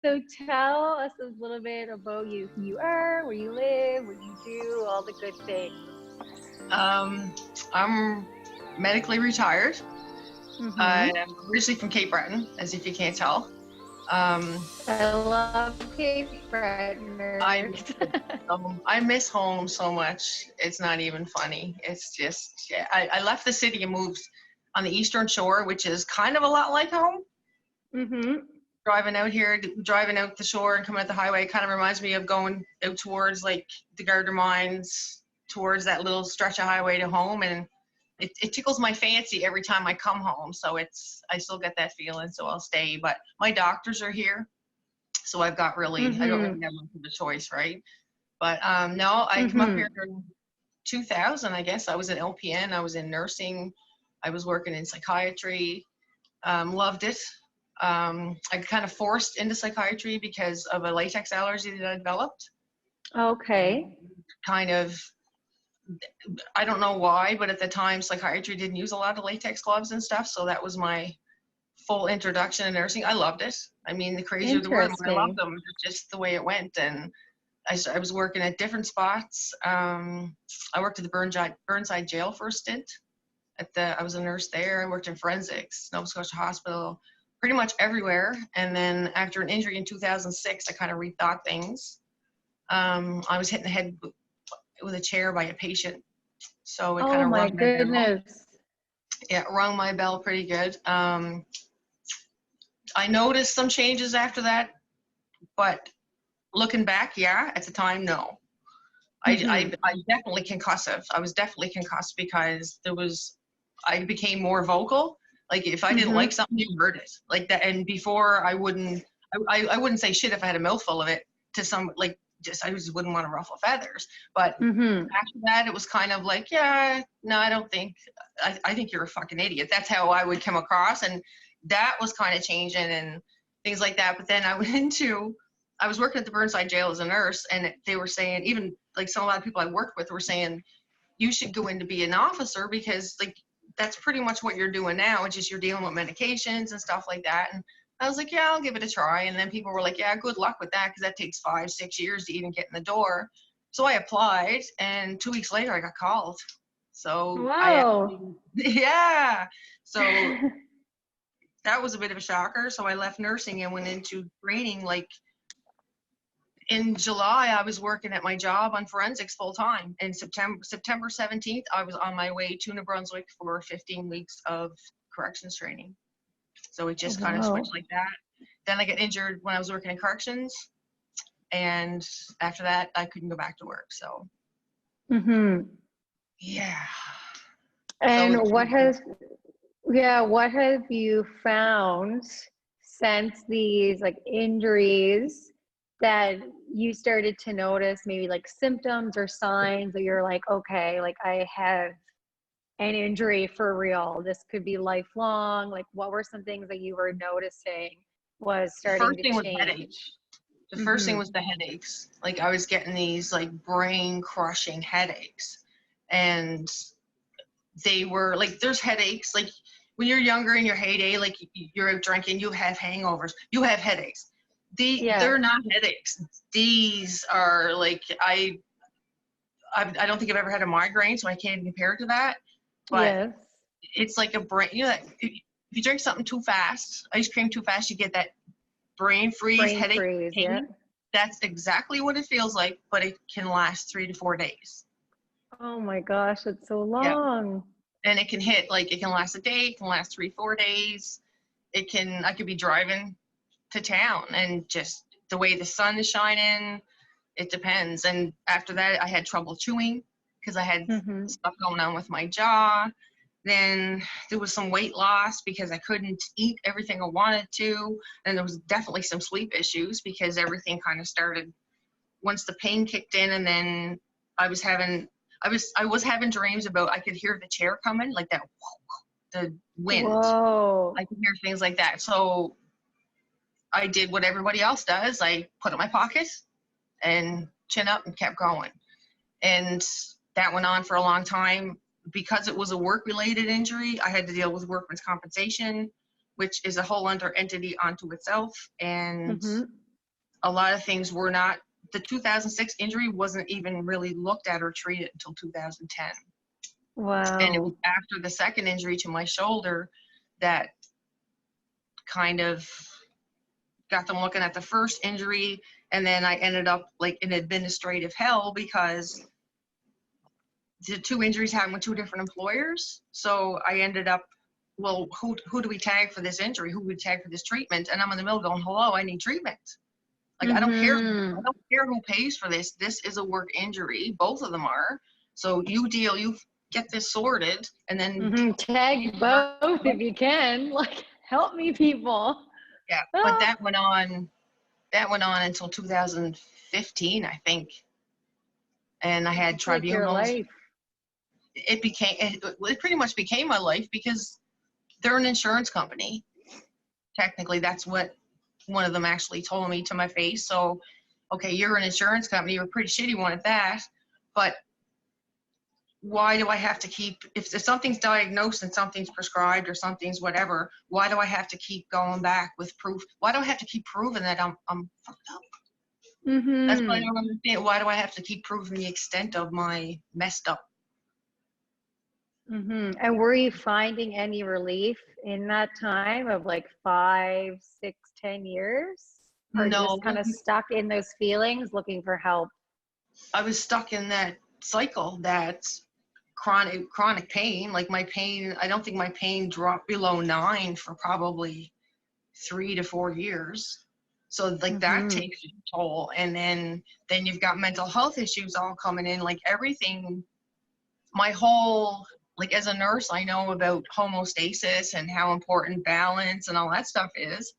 So tell us a little bit about you, who you are, where you live, what you do, all the good things. I'm medically retired. Mm-hmm. I'm originally from Cape Breton, as if you can't tell. I love Cape I Bretoners. miss it. I miss home so much. It's not even funny. It's just, yeah, I left the city and moved on the Eastern Shore, which is kind of a lot like home. Mm-hmm. Driving out here, driving out the shore and coming out the highway kind of reminds me of going out towards like the Gardner Mines, towards that little stretch of highway to home. And it tickles my fancy every time I come home. So I still get that feeling, so I'll stay. But my doctors are here. So I've got really, I don't really have much of a choice, right? But no, I come up here in 2000, I guess. I was an LPN, I was in nursing, I was working in psychiatry, loved it. I kind of forced into psychiatry because of a latex allergy that I developed. Okay. Kind of, I don't know why, but at the time psychiatry didn't use a lot of latex gloves and stuff. So that was my full introduction to nursing. I loved it. I mean, the crazier the word, I loved them, just the way it went. And I was working at different spots. I worked at the Burnside jail for a stint. I was a nurse there. I worked in forensics, Nova Scotia Hospital, pretty much everywhere. And then after an injury in 2006, I kind of rethought things. I was hit in the head with a chair by a patient. So it kind of rung my bell. Yeah, it rung my bell pretty good. I noticed some changes after that, but looking back, yeah, at the time, no. I definitely concussive. I was definitely concussed because I became more vocal. Like if I didn't like something, you heard it like that. And before I wouldn't say shit if I had a mouthful of it to some, like, I just wouldn't want to ruffle feathers. But after that, it was kind of like, yeah, no, I don't think, I think you're a fucking idiot. That's how I would come across. And that was kind of changing and things like that. But then I was working at the Burnside jail as a nurse, and they were saying, even like a lot of people I worked with were saying, you should go in to be an officer because like that's pretty much what you're doing now. It's just you're dealing with medications and stuff like that. And I was like, yeah, I'll give it a try. And then people were like, yeah, good luck with that because that takes 5-6 years to even get in the door. So I applied, and 2 weeks later I got called. So wow. Yeah. So that was a bit of a shocker. So I left nursing and went into training. Like in July, I was working at my job on forensics full time. And September 17th, I was on my way to New Brunswick for 15 weeks of corrections training. So it just kind of switched like that. Then I got injured when I was working in corrections. And after that, I couldn't go back to work. So, yeah. And so what have you found since these like injuries that you started to notice, maybe like symptoms or signs that you're like, okay, like I have an injury for real, this could be lifelong? Like what were some things that you were noticing was starting to change? The first thing was the headaches. Like I was getting these like brain crushing headaches, and they were like, there's headaches like when you're younger in your heyday, like you're out drinking, you have hangovers, you have headaches. They're not headaches. These are like, I don't think I've ever had a migraine, so I can't compare it to that. But it's like a brain, if you drink something too fast, ice cream too fast, you get that brain freeze, headache. That's exactly what it feels like, but it can last 3 to 4 days. Oh my gosh, it's so long. And it can hit, like, it can last a day, it can last 3-4 days. I could be driving to town and just the way the sun is shining, it depends. And after that, I had trouble chewing because I had stuff going on with my jaw. Then there was some weight loss because I couldn't eat everything I wanted to. And there was definitely some sleep issues because everything kind of started once the pain kicked in. And then I was having dreams about, I could hear the chair coming, like that, the wind. Whoa. I could hear things like that. So I did what everybody else does. I put it in my pocket and chin up and kept going. And that went on for a long time. Because it was a work-related injury, I had to deal with workman's compensation, which is a whole other entity unto itself. And a lot of things were not, the 2006 injury wasn't even really looked at or treated until 2010. And it was Wow. after the second injury to my shoulder that kind of got them looking at the first injury. And then I ended up like in administrative hell because the two injuries happened with two different employers. So I ended up, well, who do we tag for this injury? Who would tag for this treatment? And I'm in the middle going, hello, I need treatment. Like, I don't care who pays for this. This is a work injury. Both of them are. So you get this sorted, and then Tag both if you can. Like, help me, people. yeah. But that went on until 2015, I think. And I had tribunals. Like your life. It pretty much became my life because they're an insurance company. Technically, that's what one of them actually told me to my face. So, okay, you're an insurance company. You're pretty shitty one at that. But why do I have to keep, if something's diagnosed and something's prescribed or something's whatever, why do I have to keep going back with proof? Why do I have to keep proving that I'm fucked up? That's what I don't understand. Why do I have to keep proving the extent of my messed up? And were you finding any relief in that time of like 5, 6, 10 years? Or No. just kind of stuck in those feelings looking for help? I was stuck in that cycle, that chronic pain. Like my pain, I don't think my pain dropped below 9 for probably 3 to 4 years. So like that takes a toll. And then you've got mental health issues all coming in, like everything, my whole, like as a nurse, I know about homeostasis and how important balance and all that stuff is.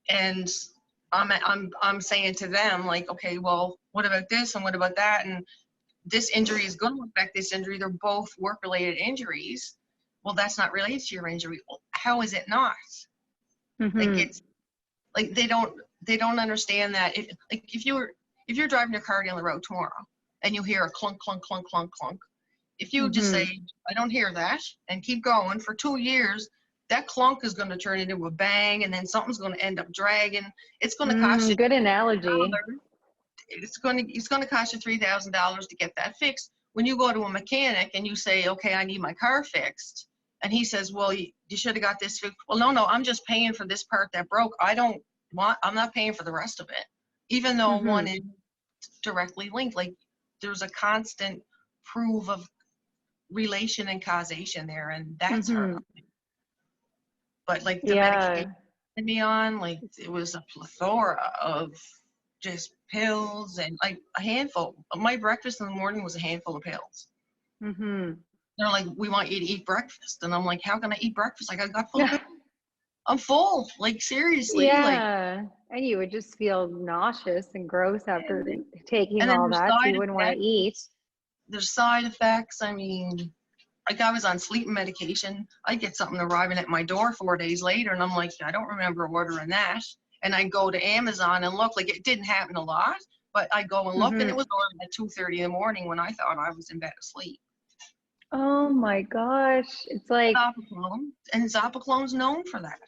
And I'm saying to them, like, okay, well, what about this and what about that? And this injury is going to affect this injury. They're both work-related injuries. Well, that's not related to your injury. Well, how is it not? Like it's like they don't understand that. If you're driving your car down the road tomorrow and you hear a clunk, clunk, clunk, clunk, clunk, if you just say, I don't hear that, and keep going for 2 years, that clunk is going to turn into a bang, and then something's going to end up dragging. It's going to cost you. Good analogy. It's going to cost you $3,000 to get that fixed. When you go to a mechanic and you say, okay, I need my car fixed, and he says, well, you should have got this fixed. Well, no, I'm just paying for this part that broke. I'm not paying for the rest of it, even though one is directly linked. Like there's a constant proof of relation and causation there, and that's hard. But like the medication me on, like it was a plethora of just pills and like a handful. My breakfast in the morning was a handful of pills. They're like, we want you to eat breakfast, and I'm like, how can I eat breakfast? Like I got full. I'm full. Like seriously. Yeah, and you would just feel nauseous and gross after taking all that. So you wouldn't want to eat. There's side effects. I mean, like I was on sleeping medication. I'd get something arriving at my door 4 days later, and I'm like, I don't remember ordering that. And I go to Amazon and look. Like it didn't happen a lot, but I go and look, and it was ordered at 2:30 in the morning when I thought I was in bed asleep. Oh my gosh, it's like Zopiclone's known for that.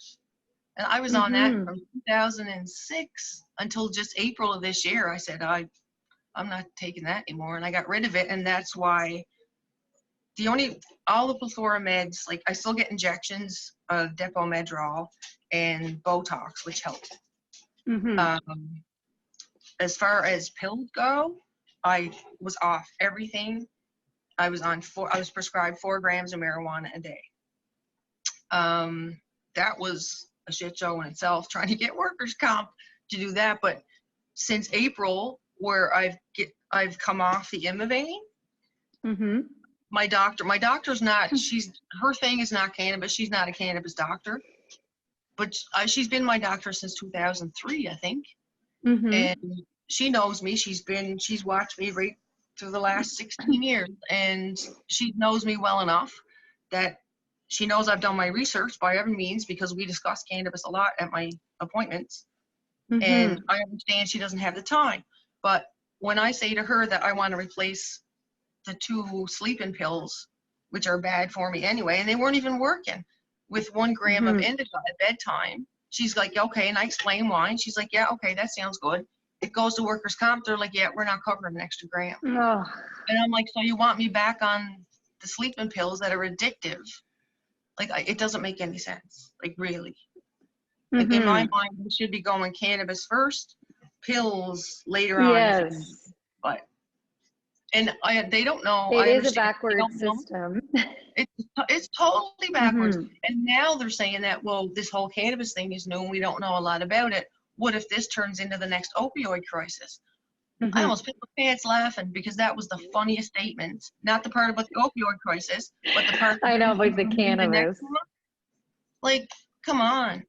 And I was on that from 2006 until just April of this year. I said, I'm not taking that anymore, and I got rid of it. And that's why all the plethora meds, like I still get injections of Depo-Medrol and Botox, which help. As far as pills go, I was off everything. I was prescribed 4 grams of marijuana a day. That was a shit show in itself, trying to get workers' comp to do that. But since April, where I've come off the Imavane, my doctor's not, her thing is not cannabis. She's not a cannabis doctor, but she's been my doctor since 2003, I think. And she knows me. She's watched me right through the last 16 years, and she knows me well enough that she knows I've done my research by every means, because we discuss cannabis a lot at my appointments. And I understand she doesn't have the time. But when I say to her that I want to replace the 2 sleeping pills, which are bad for me anyway, and they weren't even working, with 1 gram of indica at bedtime, She's like, okay, and I explain why, and she's like, yeah, okay, that sounds good. It goes to workers' comp. They're like, yeah, we're not covering an extra gram. Oh. And I'm like, so you want me back on the sleeping pills that are addictive? Like, it doesn't make any sense. Like, really. Like, in my mind, we should be going cannabis first, pills later on. Yes. But, and they don't know. It I is a understand. backward system. It's totally backwards. And now they're saying that, well, this whole cannabis thing is new and we don't know a lot about it. What if this turns into the next opioid crisis? I almost put my pants laughing because that was the funniest statement. Not the part about the opioid crisis, but the part I know, like the cannabis. Like, come on.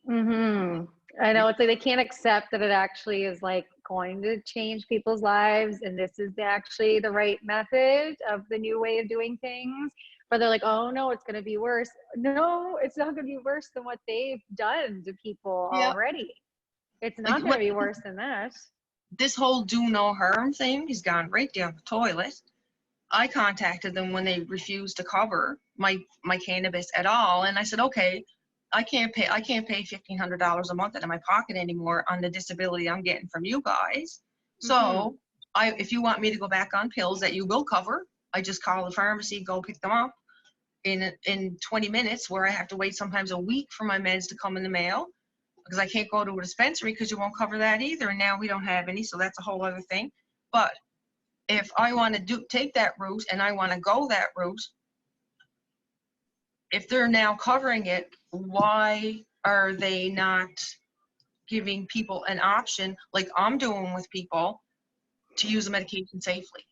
I know, it's like they can't accept that it actually is like going to change people's lives, and this is actually the right method of the new way of doing things. But they're like, oh no, it's going to be worse. No, it's not going to be worse than what they've done to people already. It's not going to be worse than that. This whole do no harm thing has gone right down the toilet. I contacted them when they refused to cover my cannabis at all, and I said, okay, I can't pay $1,500 a month out of my pocket anymore on the disability I'm getting from you guys. So if you want me to go back on pills that you will cover, I just call the pharmacy, go pick them up in 20 minutes, where I have to wait sometimes a week for my meds to come in the mail, because I can't go to a dispensary because you won't cover that either. And now we don't have any, so that's a whole other thing. But if I want to take that route and I want to go that route, if they're now covering it, why are they not giving people an option, like I'm doing with people, to use the medication safely?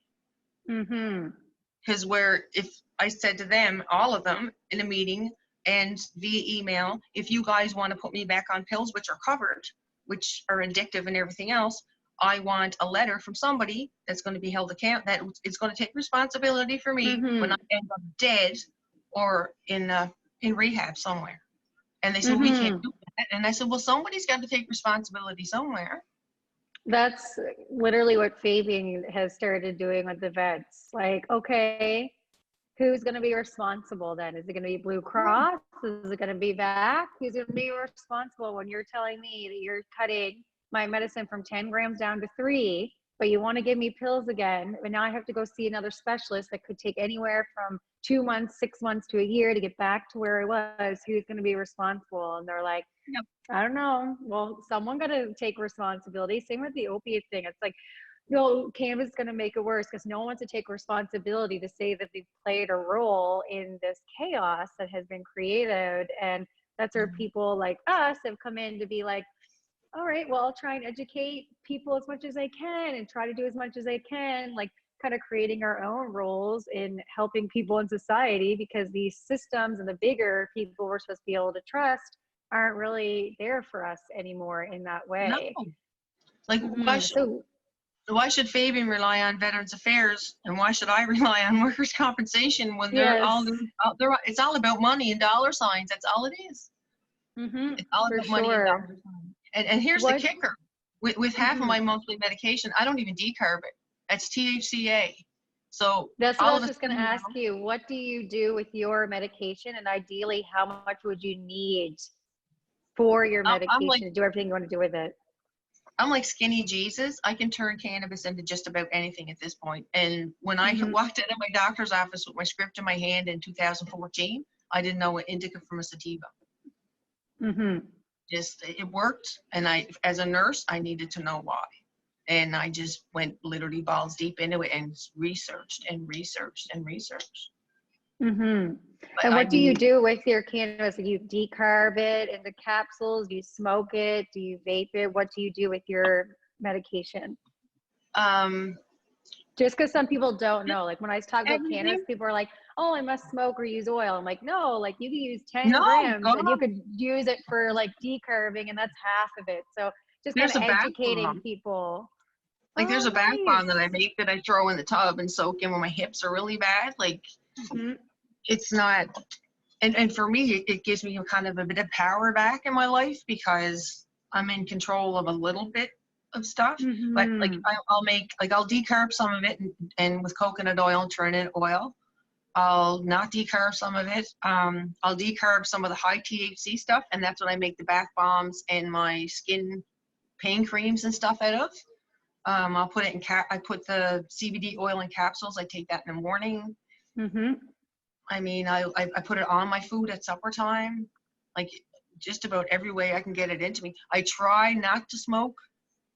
Because if I said to them, all of them, in a meeting and via email, if you guys want to put me back on pills which are covered, which are addictive and everything else, I want a letter from somebody that's going to be held accountable, that is going to take responsibility for me when I end up dead or in rehab somewhere. And they said, well, we can't do that. And I said, well, somebody's got to take responsibility somewhere. That's literally what Fabian has started doing with the vets. Like, okay, who's going to be responsible then? Is it going to be Blue Cross? Is it going to be VAC? Who's going to be responsible when you're telling me that you're cutting my medicine from 10 grams down to 3, but you want to give me pills again, and now I have to go see another specialist that could take anywhere from 2 months, 6 months to a year to get back to where I was? Who's going to be responsible? And they're like, I don't know. Well, someone got to take responsibility. Same with the opiate thing. It's like, no, cannabis is going to make it worse because no one wants to take responsibility to say that they've played a role in this chaos that has been created. And that's where people like us have come in to be like, all right, well, I'll try and educate people as much as I can and try to do as much as I can, like kind of creating our own roles in helping people in society, because these systems and the bigger people we're supposed to be able to trust aren't really there for us anymore in that way. No. Like, why should Fabian rely on Veterans Affairs, and why should I rely on workers' compensation when they're it's all about money and dollar signs. That's all it is. It's all about money and dollar signs. And here's the kicker. With half of my monthly medication, I don't even decarb it. That's THCA. So that's what I was just going to ask you. What do you do with your medication, and ideally, how much would you need for your medication to do everything you want to do with it? I'm like skinny Jesus. I can turn cannabis into just about anything at this point. And when I walked out of my doctor's office with my script in my hand in 2014, I didn't know an indica from a sativa. Just, it worked. And as a nurse, I needed to know why. And I just went literally balls deep into it and researched and researched and researched. And what do you do with your cannabis? Do you decarb it into capsules? Do you smoke it? Do you vape it? What do you do with your medication? Just because some people don't know. Like when I talk about cannabis, people are like, oh, I must smoke or use oil. I'm like, no, like you can use 10 grams and you could use it for like decarbing, and that's half of it. So just kind of educating people. Like there's a bath bomb that I make that I throw in the tub and soak in when my hips are really bad. Like it's not, and for me, it gives me kind of a bit of power back in my life because I'm in control of a little bit of stuff. But like I'll decarb some of it and with coconut oil and turn it oil. I'll not decarb some of it. I'll decarb some of the high THC stuff, and that's what I make the bath bombs and my skin pain creams and stuff out of. I'll put it in I put the CBD oil in capsules. I take that in the morning. Mm-hmm. I mean, I put it on my food at supper time, like just about every way I can get it into me. I try not to smoke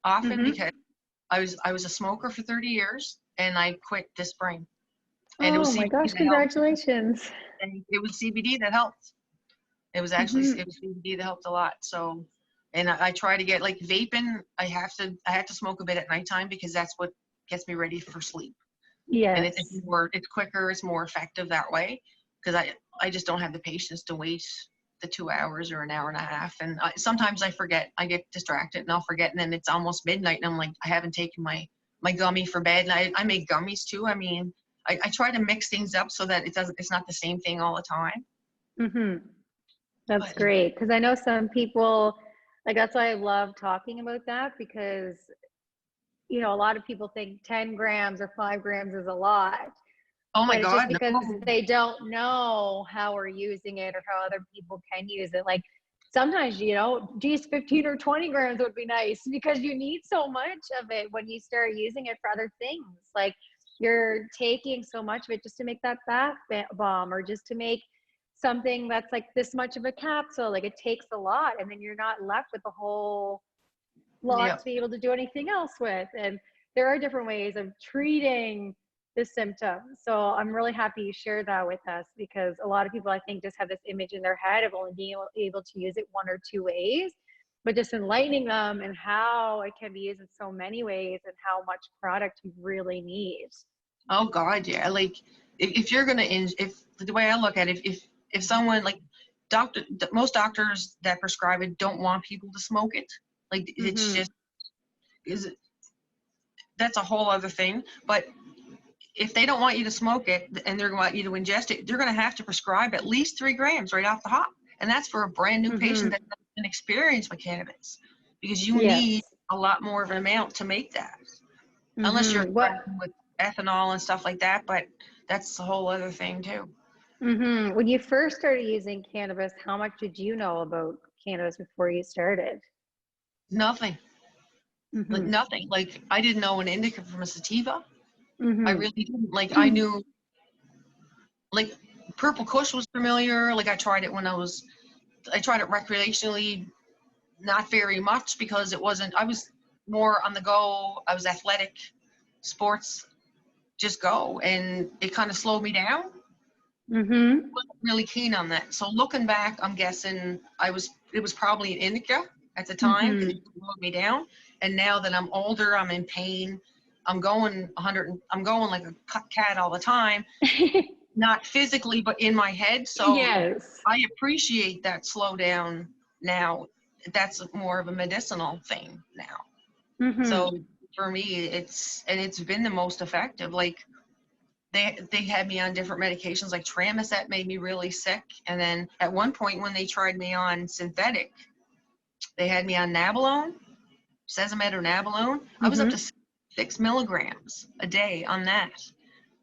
often Mm-hmm. because I was a smoker for 30 years and I quit this spring. And it Oh was my CBD gosh, that helped. congratulations. And it was CBD that helped. It was actually Mm-hmm. it was CBD that helped a lot. So, and I try to get like vaping. I have to smoke a bit at nighttime because that's what gets me ready for sleep. And Yes. it's quicker, it's more effective that way, because I just don't have the patience to wait the 2 hours or an hour and a half. And sometimes I forget, I get distracted and I'll forget, and then it's almost midnight and I'm like, I haven't taken my gummy for bed. And I make gummies too. I mean, I try to mix things up so that it's not the same thing all the time. Mm-hmm. That's But great, because I know some people, like, that's why I love talking about that, because you know, a lot of people think 10 grams or 5 grams is a lot, oh my but it's just God, because no. they don't know how we're using it or how other people can use it. Like sometimes, you know, geez, 15 or 20 grams would be nice, because you need so much of it when you start using it for other things. Like you're taking so much of it just to make that bath bomb, or just to make something that's like this much of a capsule. Like it takes a lot, and then you're not left with the whole Yeah. lot to be able to do anything else with. And there are different ways of treating the symptoms. So I'm really happy you shared that with us, because a lot of people, I think, just have this image in their head of only being able to use it one or two ways, but just enlightening them and how it can be used in so many ways and how much product you really need. Oh God, yeah. Like if you're gonna, if the way I look at it, if someone like most doctors that prescribe it don't want people to smoke it. Like it's Mm-hmm. just that's a whole other thing. But if they don't want you to smoke it and they're going to want you to ingest it, they're going to have to prescribe at least 3 grams right off the hop. And that's for a brand new Mm-hmm. patient that doesn't experience with cannabis, because you need Yes. a lot more of an amount to make that, unless you're Mm-hmm. What? with ethanol and stuff like that. But that's a whole other thing too. Mm-hmm. When you first started using cannabis, how much did you know about cannabis before you started? Nothing, like Mm-hmm. nothing. Like I didn't know an indica from a sativa. I Mm-hmm. really didn't. Like I knew, like Purple Kush was familiar. Like I tried it recreationally, not very much, because it wasn't, I was more on the go. I was athletic, sports, just go. And it kind of slowed me down. Mm-hmm. Wasn't really keen on that. So looking back, I'm guessing it was probably an indica at the time. Mm-hmm. It slowed me down. And now that I'm older, I'm in pain. I'm going 100, I'm going like a cat all the time. Not physically, but in my head. So Yes. I appreciate that slowdown now. That's more of a medicinal thing now. Mm-hmm. So for me, it's been the most effective. Like they had me on different medications, like Tramis that made me really sick. And then at one point when they tried me on synthetic, they had me on Nabalone, Sesamet or Nabalone. I was up Mm-hmm. to 6 milligrams a day on that.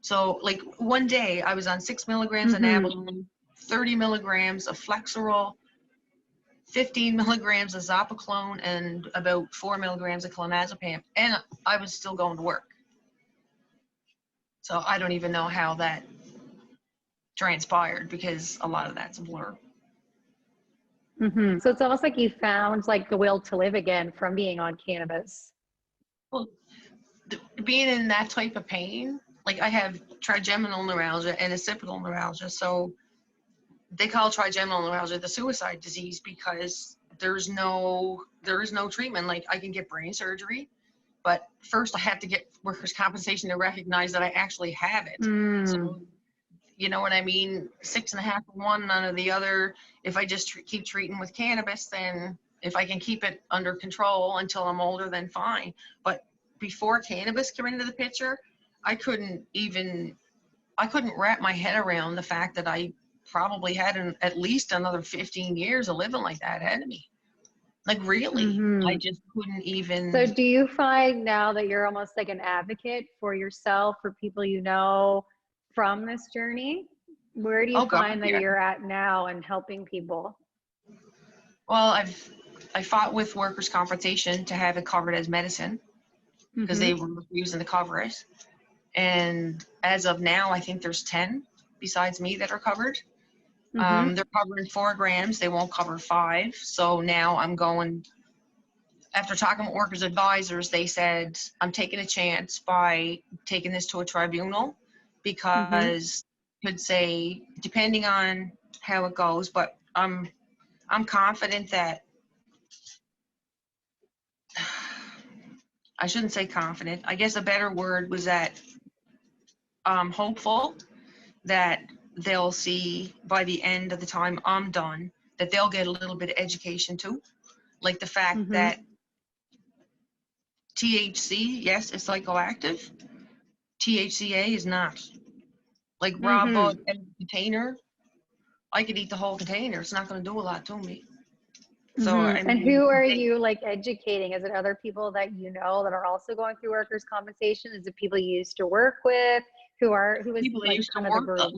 So like one day I was on 6 milligrams of Mm-hmm. Nabalone, 30 milligrams of Flexerol, 15 milligrams of Zopiclone, and about 4 milligrams of clonazepam. And I was still going to work. So I don't even know how that transpired, because a lot of that's a blur. Mm-hmm. So it's almost like you found like the will to live again from being on cannabis. Well, being in that type of pain, like I have trigeminal neuralgia and occipital neuralgia. So they call trigeminal neuralgia the suicide disease, because there is no treatment. Like I can get brain surgery, but first I have to get workers' compensation to recognize that I actually have it. Mm. So you know what I mean? 6.5 of one, none of the other. If I just keep treating with cannabis, then if I can keep it under control until I'm older, then fine. But before cannabis came into the picture, I couldn't wrap my head around the fact that I probably had at least another 15 years of living like that ahead of me. Like really, I Mm-hmm. just couldn't even. So do you find now that you're almost like an advocate for yourself, for people you know, from this journey? Where do you Oh, God, find that yeah. you're at now and helping people? Well, I fought with workers' compensation to have it covered as medicine because they were refusing to cover it. And as of now, I think there's 10 besides me that are covered. They're covering 4 grams. They won't cover 5. So now I'm going, after talking with workers' advisors, they said, I'm taking a chance by taking this to a tribunal because could say, depending on how it goes, but I'm confident that, I shouldn't say confident. I guess a better word was that I'm hopeful that they'll see by the end of the time I'm done that they'll get a little bit of education too. Like the fact that THC, yes, is psychoactive. THCA is not. Like raw bud in a container, I could eat the whole container. It's not going to do a lot to me. So, I And mean, who are you like educating? Is it other people that you know that are also going through workers' compensation? Is it people you used to work with? Who is people that like used to kind of the work, a group?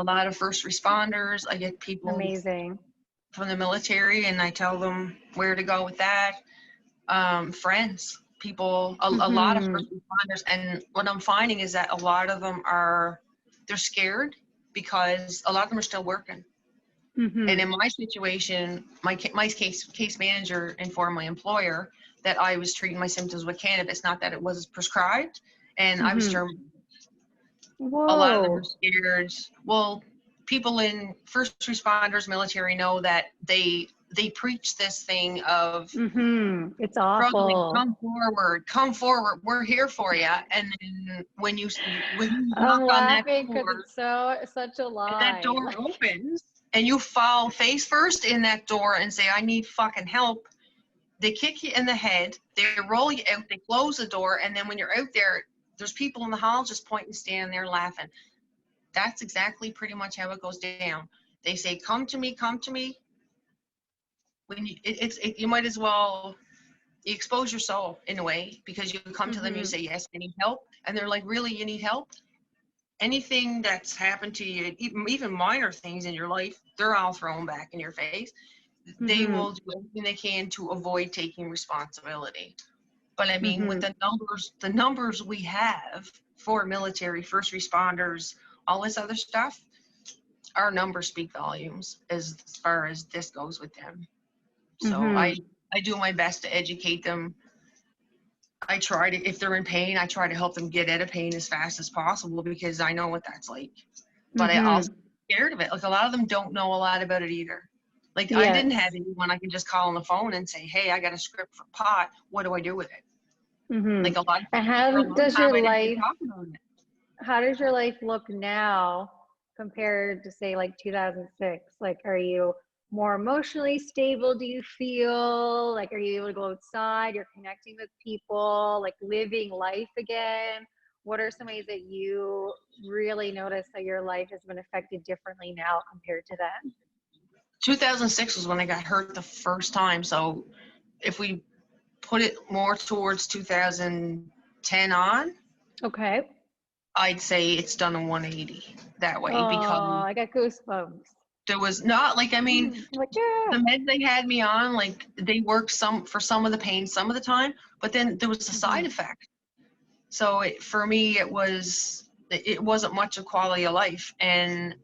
lot of first responders. I get people Amazing. from the military, and I tell them where to go with that. Friends, people, a lot of first responders. And what I'm finding is that a lot of them they're scared because a lot of them are still working. And in my situation, my case manager informed my employer that I was treating my symptoms with cannabis, not that it was prescribed, and I was terminated. Whoa. A lot of them are scared. Well, people in first responders, military know that they preach this thing of It's struggling, awful. come forward, we're here for you. And then when you I'm knock on that laughing because door, it's such a lie. and that door opens, and you fall face first in that door and say, I need fucking help. They kick you in the head, they roll you out, they close the door, and then when you're out there, there's people in the hall just pointing, standing there laughing. That's exactly pretty much how it goes down. They say, come to me. When you might as well, you expose your soul in a way, because you come to them, you say, yes, I need help. And they're like, really, you need help? Anything that's happened to you, even minor things in your life, they're all thrown back in your face. They will do everything they can to avoid taking responsibility. But I mean, with the numbers we have for military, first responders, all this other stuff, our numbers speak volumes as far as this goes with them. So I do my best to educate them. I try to, if they're in pain, I try to help them get out of pain as fast as possible, because I know what that's like. But I also scared of it. Like, a lot of them don't know a lot about it either. Like, I didn't have anyone I can just call on the phone and say, hey, I got a script for pot. What do I do with it? Like, a lot of And people, how does your life, it. how does your life look now compared to, say, like 2006? Like, are you more emotionally stable, do you feel? Like, are you able to go outside? You're connecting with people, like living life again? What are some ways that you really notice that your life has been affected differently now compared to then? 2006 was when I got hurt the first time. So if we put it more towards 2010 on, Okay. I'd say it's done a 180 that way, Oh, because I got goosebumps. there was not, like, I mean, Like, yeah. the meds they had me on, like, they worked for some of the pain some of the time, but then there was a side effect. So for me, it wasn't much of quality of life, and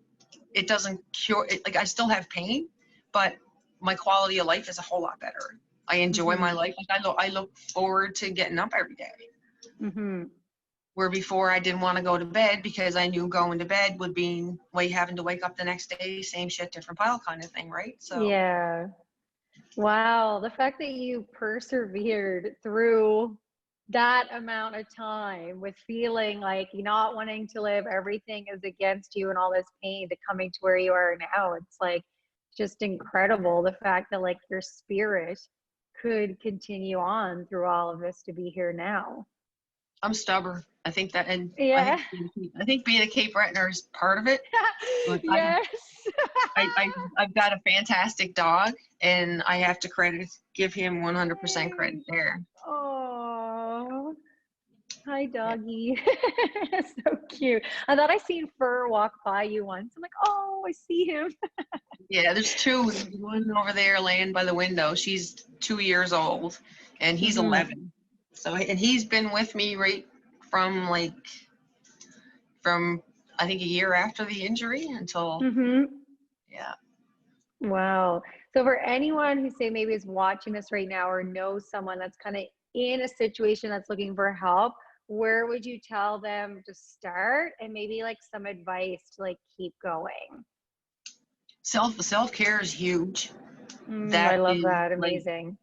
it doesn't cure it. Like, I still have pain, but my quality of life is a whole lot better. I enjoy my life. Like, I look forward to getting up every day. Where before I didn't want to go to bed because I knew going to bed would be having to wake up the next day, same shit, different pile kind of thing, right? So Yeah. Wow. The fact that you persevered through that amount of time with feeling like you're not wanting to live, everything is against you and all this pain, to coming to where you are now. It's like just incredible. The fact that like your spirit could continue on through all of this to be here now. I'm stubborn. I think that, and Yeah. I think being a Cape Retoner is part of it. But Yes. I've got a fantastic dog, and I have to give him 100% credit there. Oh, I Hi, doggy. So cute. I thought I seen Fur walk by you once. I'm like, oh, I see him. Yeah, there's two. There's one over there laying by the window. She's 2 years old, and he's 11. So, and he's been with me right from from I think a year after the injury until, yeah. Wow. So for anyone who say maybe is watching this right now or knows someone that's kind of in a situation that's looking for help, where would you tell them to start, and maybe like some advice to like keep going? Self-care is huge. I That love is that. Amazing.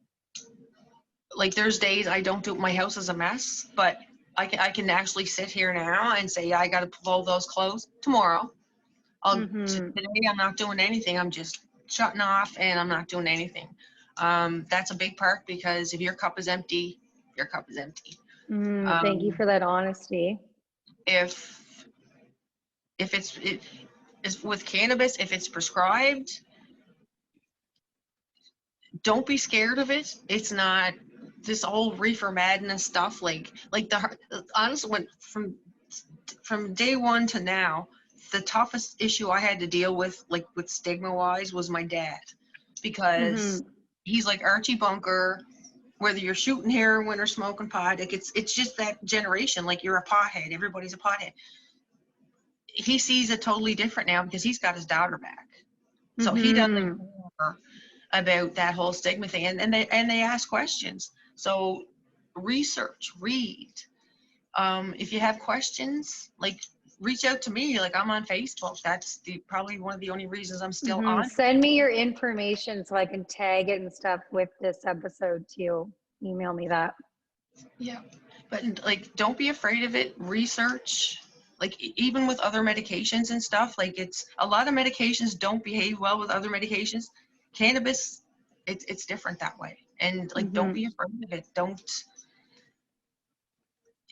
like there's days I don't do, my house is a mess, but I can actually sit here now and say, yeah, I got to fold those clothes tomorrow. Today I'm not doing anything. I'm just shutting off and I'm not doing anything. That's a big part, because if your cup is empty, your cup is empty. Thank you for that honesty. If it is with cannabis, if it's prescribed, don't be scared of it. It's not this old reefer madness stuff. Honestly, when from day one to now, the toughest issue I had to deal with, like with stigma wise, was my dad, because he's like Archie Bunker. Whether you're shooting heroin or smoking pot, like it's just that generation. Like, you're a pothead. Everybody's a pothead. He sees it totally different now because he's got his daughter back. So he doesn't care about that whole stigma thing, and they ask questions. So research, read. If you have questions, like, reach out to me. Like, I'm on Facebook. That's probably one of the only reasons I'm still on. Send me your information so I can tag it and stuff with this episode too. Email me that. Yeah, but like, don't be afraid of it. Research. Like, even with other medications and stuff, like, it's a lot of medications don't behave well with other medications. Cannabis, it's different that way. And like, don't be afraid of it. Don't.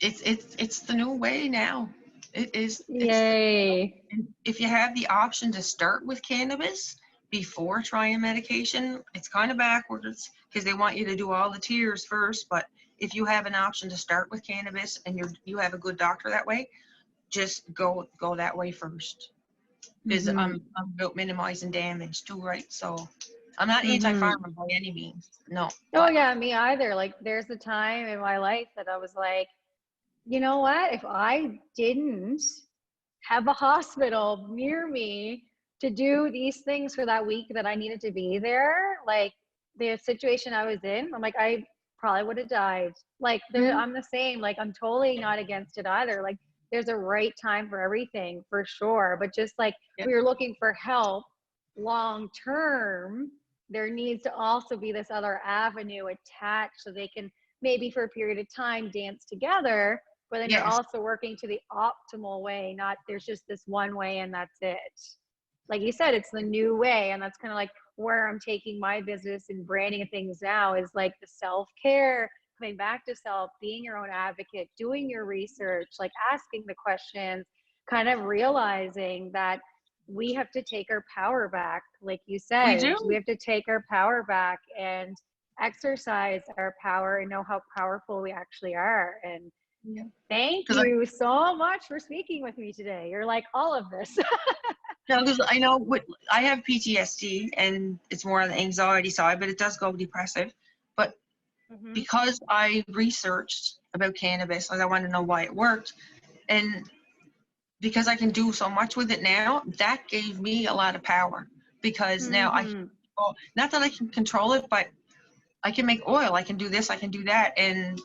It's the new way now. It is. Yay. If you have the option to start with cannabis before trying medication, it's kind of backwards, because they want you to do all the tiers first. But if you have an option to start with cannabis and you have a good doctor that way, just go that way first. Because I'm about minimizing damage too, right? So I'm not anti-pharma by any means. No. Oh yeah, me either. Like, there's a time in my life that I was like, you know what? If I didn't have a hospital near me to do these things for that week that I needed to be there, like the situation I was in, I'm like, I probably would have died. Like, I'm the same. Like, I'm totally not against it either. Like, there's a right time for everything, for sure. But just like we were looking for help long term, there needs to also be this other avenue attached, so they can maybe for a period of time dance together. But then you're also working to the optimal way, not there's just this one way and that's it. Like you said, it's the new way. And that's kind of like where I'm taking my business and branding of things now, is like the self-care, coming back to self, being your own advocate, doing your research, like asking the questions, kind of realizing that we have to take our power back. Like you said, we have to take our power back and exercise our power and know how powerful we actually are. And thank you so much for speaking with me today. You're like all of this. No, because I know I have PTSD, and it's more on the anxiety side, but it does go depressive. But because I researched about cannabis, like, I want to know why it worked, and because I can do so much with it now, that gave me a lot of power. Because now not that I can control it, but I can make oil. I can do this. I can do that, and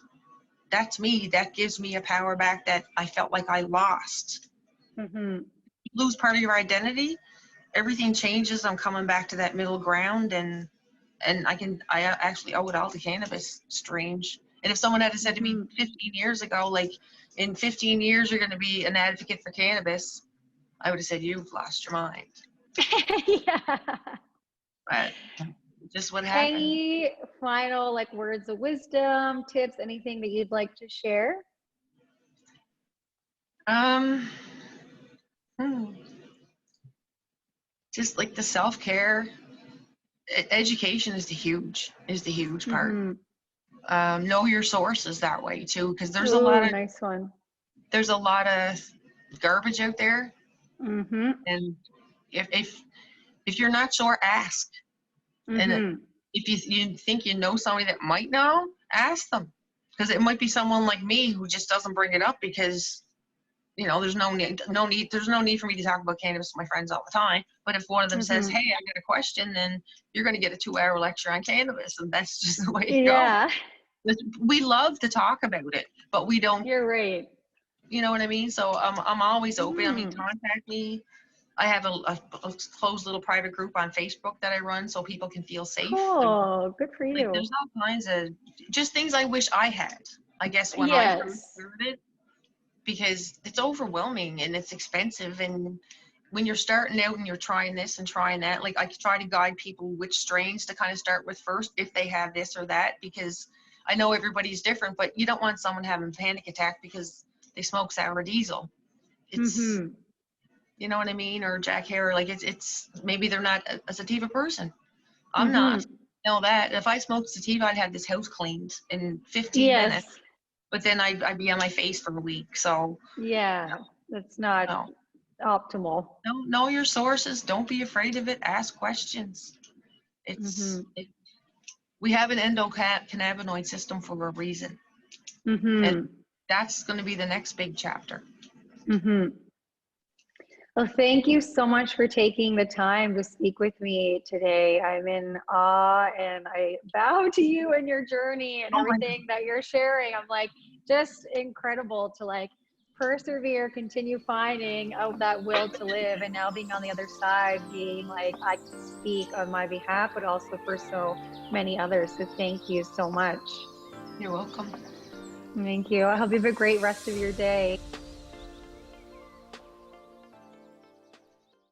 that's me. That gives me a power back that I felt like I lost. You lose part of your identity, everything changes. I'm coming back to that middle ground, and I actually owe it all to cannabis. Strange. And if someone had said to me 15 years ago, like, in 15 years you're going to be an advocate for cannabis, I would have said, you've lost your mind. Yeah. But just what happened. Any final like words of wisdom, tips, anything that you'd like to share? Just like the self-care, education is the huge part. Know your sources that way too, because Ooh, nice one. there's a lot of garbage out there, Mm-hmm. and if you're not sure, ask. And Mm-hmm. if you think you know somebody that might know, ask them, because it might be someone like me who just doesn't bring it up because, you know, there's no need for me to talk about cannabis with my friends all the time. But if one of them says, Mm-hmm. "Hey, I got a question," then you're going to get a 2-hour lecture on cannabis, and that's just the way it goes. Yeah, We love to talk about it, but we don't. you're right. You know what I mean? So I'm always open. I mean, Mm. contact me. I have a closed little private group on Facebook that I run so people can feel safe. Cool. Good for Like, you. there's all kinds of just things I wish I had, I guess, when I first Yes. started, because it's overwhelming and it's expensive. And when you're starting out and you're trying this and trying that, like, I try to guide people which strains to kind of start with first if they have this or that, because I know everybody's different, but you don't want someone having a panic attack because they smoke sour diesel. It's, Mm-hmm. you know what I mean? Or Jack Herer, like, it's maybe they're not a sativa person. I'm not. Mm-hmm. Know that if I smoked sativa, I'd have this house cleaned in 15 minutes, Yes. but then I'd be on my face for a week. So, Yeah. That's not no, optimal. know your sources. Don't be afraid of it. Ask questions. Mm-hmm. We have an endocannabinoid system for a reason, and Mm-hmm. that's going to be the next big chapter. Mm-hmm. Well, thank you so much for taking the time to speak with me today. I'm in awe and I bow to you and your journey and Oh my God. everything that you're sharing. I'm like, just incredible to like persevere, continue finding out that will to live, and now being on the other side, being like, I can speak on my behalf, but also for so many others. So thank you so much. You're welcome. Thank you. I hope you have a great rest of your day.